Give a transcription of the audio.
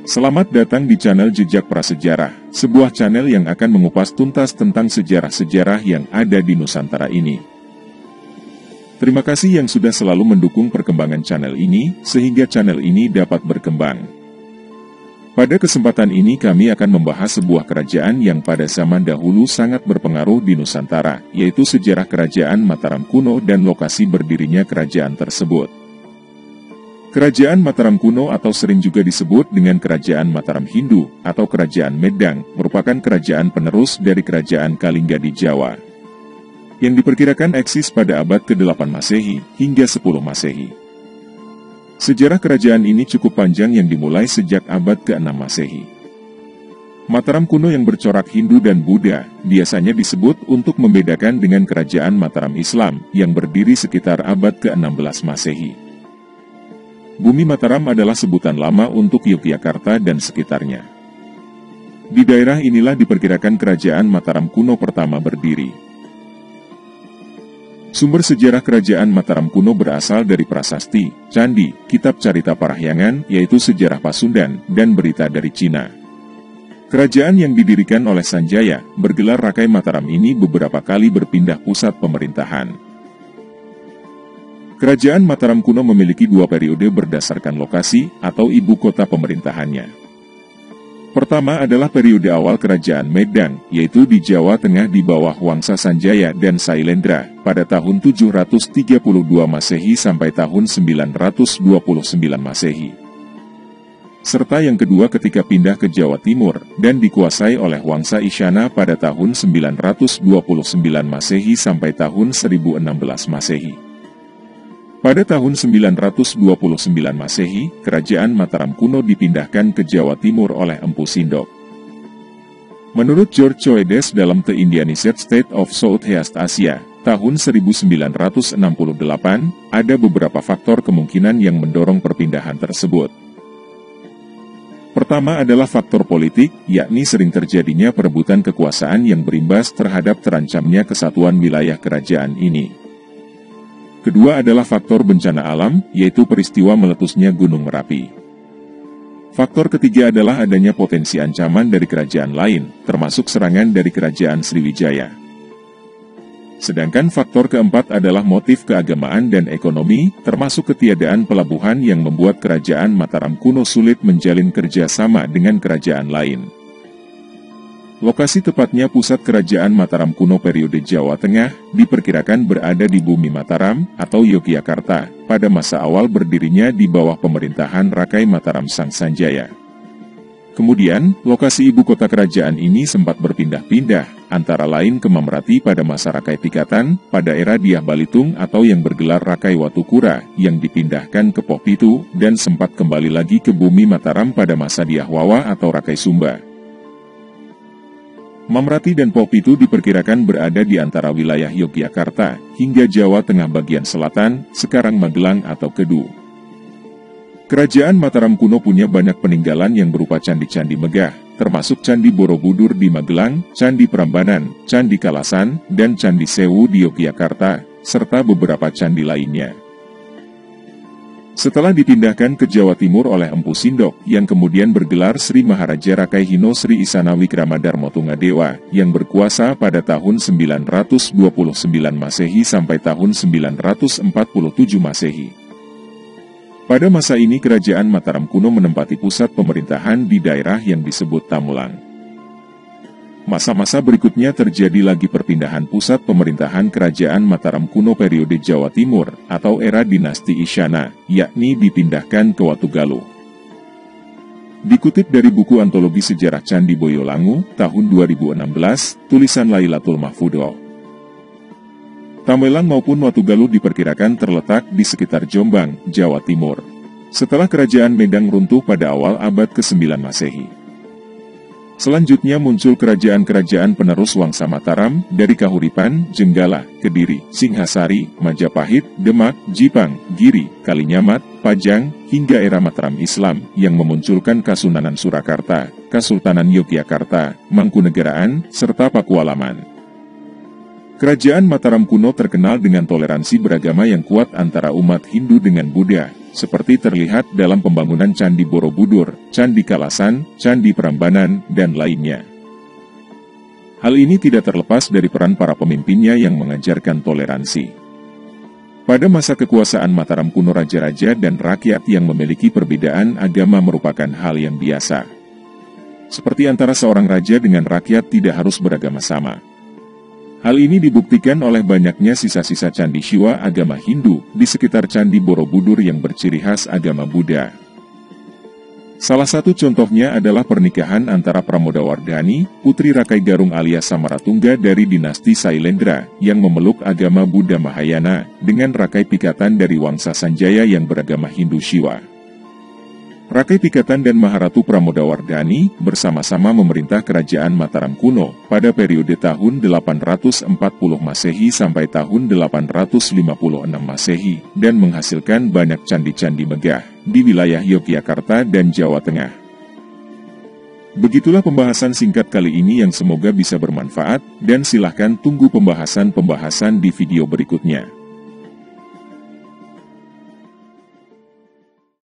Selamat datang di channel Jejak Prasejarah, sebuah channel yang akan mengupas tuntas tentang sejarah-sejarah yang ada di Nusantara ini. Terima kasih yang sudah selalu mendukung perkembangan channel ini, sehingga channel ini dapat berkembang. Pada kesempatan ini kami akan membahas sebuah kerajaan yang pada zaman dahulu sangat berpengaruh di Nusantara, yaitu sejarah Kerajaan Mataram kuno dan lokasi berdirinya kerajaan tersebut. Kerajaan Mataram kuno atau sering juga disebut dengan Kerajaan Mataram Hindu atau Kerajaan Medang merupakan kerajaan penerus dari Kerajaan Kalingga di Jawa, yang diperkirakan eksis pada abad ke-8 Masehi hingga 10 Masehi. Sejarah kerajaan ini cukup panjang yang dimulai sejak abad ke-6 Masehi. Mataram kuno yang bercorak Hindu dan Buddha biasanya disebut untuk membedakan dengan Kerajaan Mataram Islam yang berdiri sekitar abad ke-16 Masehi. Bumi Mataram adalah sebutan lama untuk Yogyakarta dan sekitarnya. Di daerah inilah diperkirakan Kerajaan Mataram kuno pertama berdiri. Sumber sejarah Kerajaan Mataram kuno berasal dari prasasti, candi, kitab carita parahyangan, yaitu sejarah Pasundan, dan berita dari Cina. Kerajaan yang didirikan oleh Sanjaya, bergelar Rakai Mataram ini beberapa kali berpindah pusat pemerintahan. Kerajaan Mataram kuno memiliki dua periode berdasarkan lokasi atau ibu kota pemerintahannya. Pertama adalah periode awal Kerajaan Medang, yaitu di Jawa Tengah di bawah Wangsa Sanjaya dan Sailendra, pada tahun 732 Masehi sampai tahun 929 Masehi. Serta yang kedua ketika pindah ke Jawa Timur, dan dikuasai oleh Wangsa Isyana pada tahun 929 Masehi sampai tahun 1016 Masehi. Pada tahun 929 Masehi, Kerajaan Mataram kuno dipindahkan ke Jawa Timur oleh Empu Sindok. Menurut George Choedes dalam The Indianized State of Southeast Asia, tahun 1968, ada beberapa faktor kemungkinan yang mendorong perpindahan tersebut. Pertama adalah faktor politik, yakni sering terjadinya perebutan kekuasaan yang berimbas terhadap terancamnya kesatuan wilayah kerajaan ini. Kedua adalah faktor bencana alam, yaitu peristiwa meletusnya Gunung Merapi. Faktor ketiga adalah adanya potensi ancaman dari kerajaan lain, termasuk serangan dari Kerajaan Sriwijaya. Sedangkan faktor keempat adalah motif keagamaan dan ekonomi, termasuk ketiadaan pelabuhan yang membuat Kerajaan Mataram kuno sulit menjalin kerjasama dengan kerajaan lain. Lokasi tepatnya pusat Kerajaan Mataram kuno periode Jawa Tengah diperkirakan berada di Bumi Mataram atau Yogyakarta pada masa awal berdirinya di bawah pemerintahan Rakai Mataram Sang Sanjaya. Kemudian, lokasi ibu kota kerajaan ini sempat berpindah-pindah, antara lain ke Mamrati pada masa Rakai Pikatan, pada era Dyah Balitung atau yang bergelar Rakai Watukura yang dipindahkan ke Pohpitu, dan sempat kembali lagi ke Bumi Mataram pada masa Dyah Wawa atau Rakai Sumba. Mamrati dan Pohpitu diperkirakan berada di antara wilayah Yogyakarta hingga Jawa Tengah bagian selatan, sekarang Magelang atau Kedu. Kerajaan Mataram kuno punya banyak peninggalan yang berupa candi-candi megah, termasuk Candi Borobudur di Magelang, Candi Prambanan, Candi Kalasan, dan Candi Sewu di Yogyakarta, serta beberapa candi lainnya. Setelah dipindahkan ke Jawa Timur oleh Empu Sindok, yang kemudian bergelar Sri Maharaja Rakai Hino Sri Isana Wikramadharma Tunggadewa, yang berkuasa pada tahun 929 Masehi sampai tahun 947 Masehi. Pada masa ini Kerajaan Mataram kuno menempati pusat pemerintahan di daerah yang disebut Tamulang. Masa-masa berikutnya terjadi lagi perpindahan pusat pemerintahan Kerajaan Mataram kuno periode Jawa Timur atau era dinasti Isyana, yakni dipindahkan ke Watugaluh. Dikutip dari buku Antologi Sejarah Candi Boyolangu, tahun 2016, tulisan Lailatul Mahfudho. Tamulang maupun Watugaluh diperkirakan terletak di sekitar Jombang, Jawa Timur. Setelah Kerajaan Medang runtuh pada awal abad ke-9 Masehi. Selanjutnya muncul kerajaan-kerajaan penerus Wangsa Mataram dari Kahuripan, Jenggala, Kediri, Singhasari, Majapahit, Demak, Jipang, Giri, Kalinyamat, Pajang, hingga era Mataram Islam yang memunculkan Kasunanan Surakarta, Kasultanan Yogyakarta, Mangkunegaraan, serta Pakualaman. Kerajaan Mataram kuno terkenal dengan toleransi beragama yang kuat antara umat Hindu dengan Buddha, seperti terlihat dalam pembangunan Candi Borobudur, Candi Kalasan, Candi Prambanan, dan lainnya. Hal ini tidak terlepas dari peran para pemimpinnya yang mengajarkan toleransi. Pada masa kekuasaan Mataram kuno, raja-raja dan rakyat yang memiliki perbedaan agama merupakan hal yang biasa. Seperti antara seorang raja dengan rakyat tidak harus beragama sama. Hal ini dibuktikan oleh banyaknya sisa-sisa candi Shiva agama Hindu di sekitar Candi Borobudur yang berciri khas agama Buddha. Salah satu contohnya adalah pernikahan antara Pramodawardhani, putri Rakai Garung alias Samaratungga dari dinasti Sailendra, yang memeluk agama Buddha Mahayana, dengan Rakai Pikatan dari Wangsa Sanjaya yang beragama Hindu Shiva. Rakai Pikatan dan Maharatu Pramodawardhani bersama-sama memerintah kerajaan Mataram kuno pada periode tahun 840 Masehi sampai tahun 856 Masehi dan menghasilkan banyak candi-candi megah di wilayah Yogyakarta dan Jawa Tengah. Begitulah pembahasan singkat kali ini yang semoga bisa bermanfaat, dan silahkan tunggu pembahasan-pembahasan di video berikutnya.